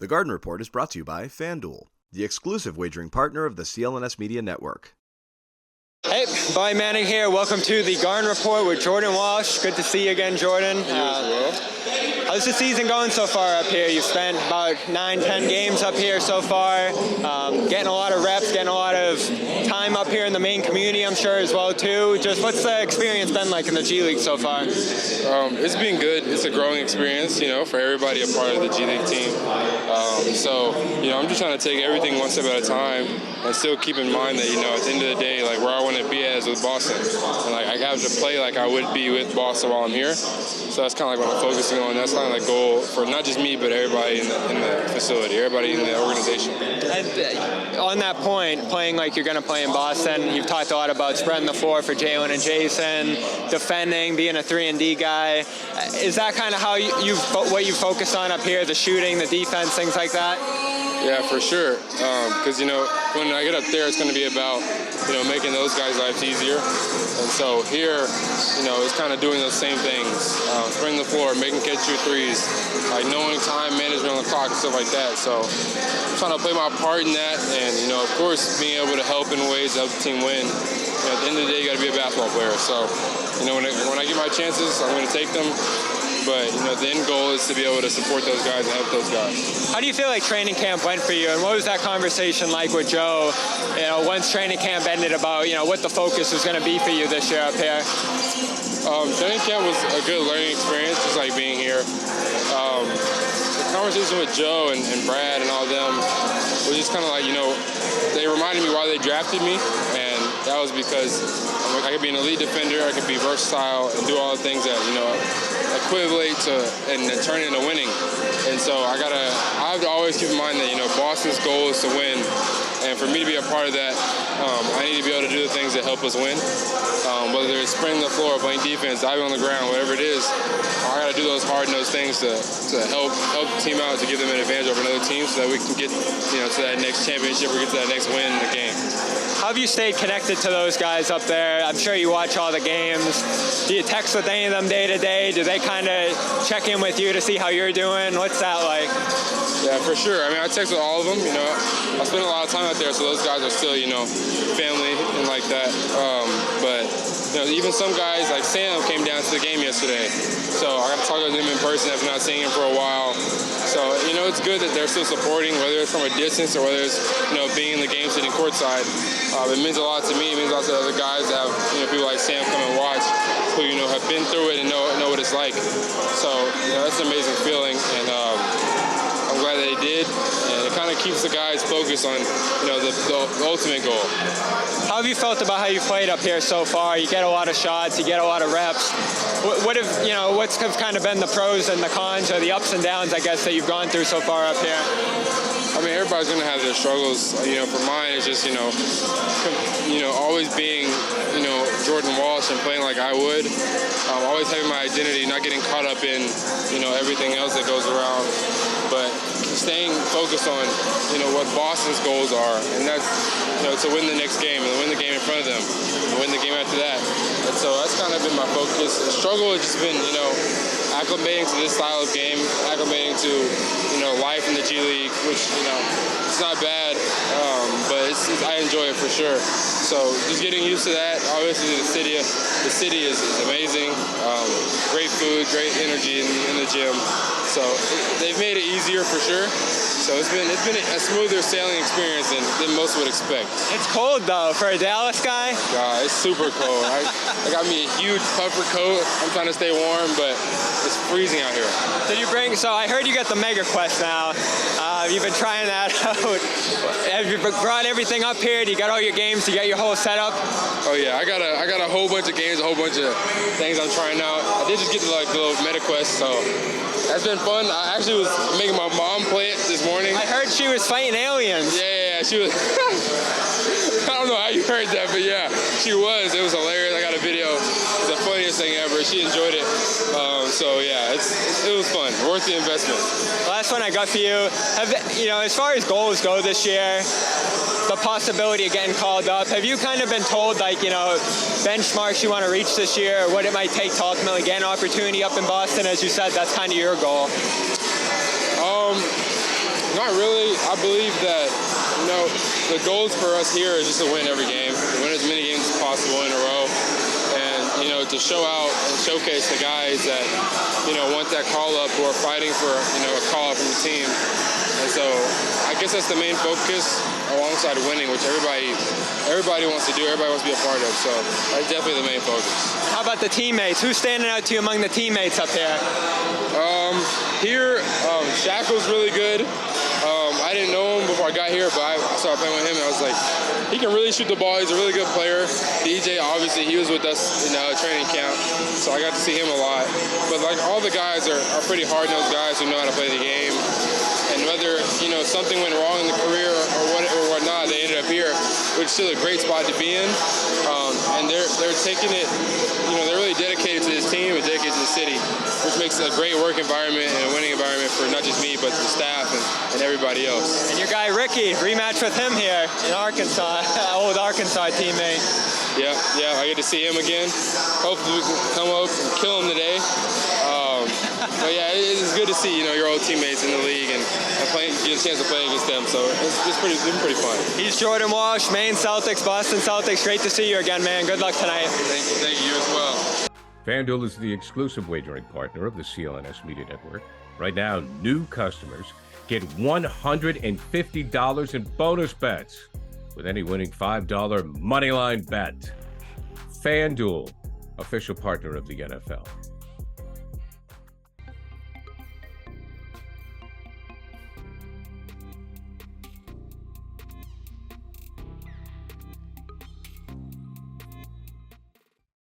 The Garden Report is brought to you by FanDuel, the exclusive wagering partner of the CLNS Media Network. Hey, Bobby Manning here. Welcome to the Garden Report with Jordan Walsh. Good to see you again, Jordan. You as well. How's the season going so far up here? You've spent about 9-10 games up here so far, getting a lot of reps, getting a lot of time up here in the Maine community, I'm sure, as well, too. Just what's the experience been like in the G League so far? It's been good. It's a growing experience, for everybody a part of the G League team. I'm just trying to take everything one step at a time and still keep in mind that, at the end of the day, like, where I want to be at is with Boston. And, like, I have to play like I would be with Boston while I'm here. So that's kind of like what I'm focusing on. That's kind of like goal for not just me, but everybody in the facility, everybody in the organization. And on that point, playing like you're going to play in Boston, you've talked a lot about spreading the floor for Jalen and Jason, defending, being a 3-and-D guy. Is that kind of how what you focus on up here, the shooting, the defense, things like that? Yeah, for sure. Because, when I get up there, it's going to be about, making those guys' lives easier. And so here, it's kind of doing those same things. Spreading the floor, making catch-shoot threes, like knowing time management on the clock and stuff like that. So I'm trying to play my part in that. And, of course, being able to help in ways that help the team win. At the end of the day, you got to be a basketball player. So, when I get my chances, I'm going to take them. But, the end goal is to be able to support those guys and help those guys. How do you feel like training camp went for you? And what was that conversation like with Joe, once training camp ended about, what the focus was going to be for you this year up here? Training camp was a good learning experience, just like being here. The conversation with Joe and Brad and all of them was just kind of like, they reminded me why they drafted me. And that was because I could be an elite defender, I could be versatile and do all the things that, equivalent to and turn into winning. And so I have to always keep in mind that, Boston's goal is to win. And for me to be a part of that, I need to be able to do the things that help us win. Whether it's spreading the floor, playing defense, diving on the ground, whatever it is, I got to do those hard-nosed things to help the team out, to give them an advantage over another team so that we can get, to that next championship or get to that next win in the game. How have you stayed connected to those guys up there? I'm sure you watch all the games. Do you text with any of them day to day? Do they kind of check in with you to see how you're doing? What's that like? Yeah, for sure. I text with all of them. I spend a lot of time out there, so those guys are still, family and like that. But even some guys like Sam came down to the game yesterday, so I got to talk to him in person after not seeing him for a while. So it's good that they're still supporting, whether it's from a distance or whether it's being in the game sitting courtside. It means a lot to me. It means a lot to other guys that have people like Sam come and watch, who have been through it and know what it's like. So that's an amazing feeling, and I'm glad that they did. And it kind of keeps the guys focused on the ultimate goal. How have you felt about how you played up here so far? You get a lot of shots, you get a lot of reps. What's kind of been the pros and the cons, or the ups and downs, I guess, that you've gone through so far up here? Everybody's going to have their struggles. For mine, it's just, always being, Jordan Walsh and playing like I would. Always having my identity, not getting caught up in, everything else that goes around. But staying focused on, what Boston's goals are. And that's, to win the next game and win the game in front of them and win the game after that. And so that's kind of been my focus. The struggle has just been, acclimating to this style of game, acclimating to, life in the G League, which, it's not bad, but I enjoy it for sure. So just getting used to that. Obviously, the city is amazing. Great food, great energy in the gym. So they've made it easier for sure. So it's been a smoother sailing experience than most would expect. It's cold though for a Dallas guy. God, it's super cold. I got me a huge puffer coat. I'm trying to stay warm, but it's freezing out here. So I heard you got the Mega Quest now. You've been trying that out. Have you brought everything up here? Do you got all your games? Do you got your whole setup? Oh yeah, I got a whole bunch of games, a whole bunch of things I'm trying out. I did just get the little Mega Quest, so that's been fun. I actually was making my mom play it this morning. I heard she was fighting aliens. Yeah, she was. I don't know how you heard that, but yeah, she was. It was hilarious. I got a video. It's the funniest thing ever. She enjoyed it. So yeah, it was fun. Worth the investment. Last one I got for you. As far as goals go this year, the possibility of getting called up, have you kind of been told, benchmarks you want to reach this year, or what it might take to ultimately get an opportunity up in Boston? As you said, that's kind of your goal. No, Not really. I believe that, the goals for us here is just to win every game, win as many games as possible in a row, and, to show out and showcase the guys that, want that call-up, who are fighting for, a call-up from the team. And so I guess that's the main focus alongside winning, which everybody wants to do, everybody wants to be a part of. So that's definitely the main focus. How about the teammates? Who's standing out to you among the teammates up here? Shaq was really good. I didn't know him before I got here, but I started playing with him, and I was like, he can really shoot the ball. He's a really good player. DJ, obviously, he was with us in training camp, so I got to see him a lot. But all the guys are pretty hard-nosed guys who know how to play the game. And whether, something went wrong in the career or whatnot, they ended up here, which is still a great spot to be in. And they're taking it, they're really dedicated to this team and dedicated to the city, which makes it a great work environment and a winning environment for not just me, but the staff and everybody else. And your guy Ricky, rematch with him here in Arkansas, old Arkansas teammate. Yeah, I get to see him again. Hopefully we can come up and kill him today. But yeah, it's good to see your old teammates in the league and get a chance to play against them. So it's been pretty fun. He's Jordan Walsh, Maine Celtics, Boston Celtics. Great to see you again, man. Good luck tonight. Thank you as well. FanDuel is the exclusive wagering partner of the CLNS Media Network. Right now, new customers get $150 in bonus bets with any winning $5 moneyline bet. FanDuel, official partner of the NFL.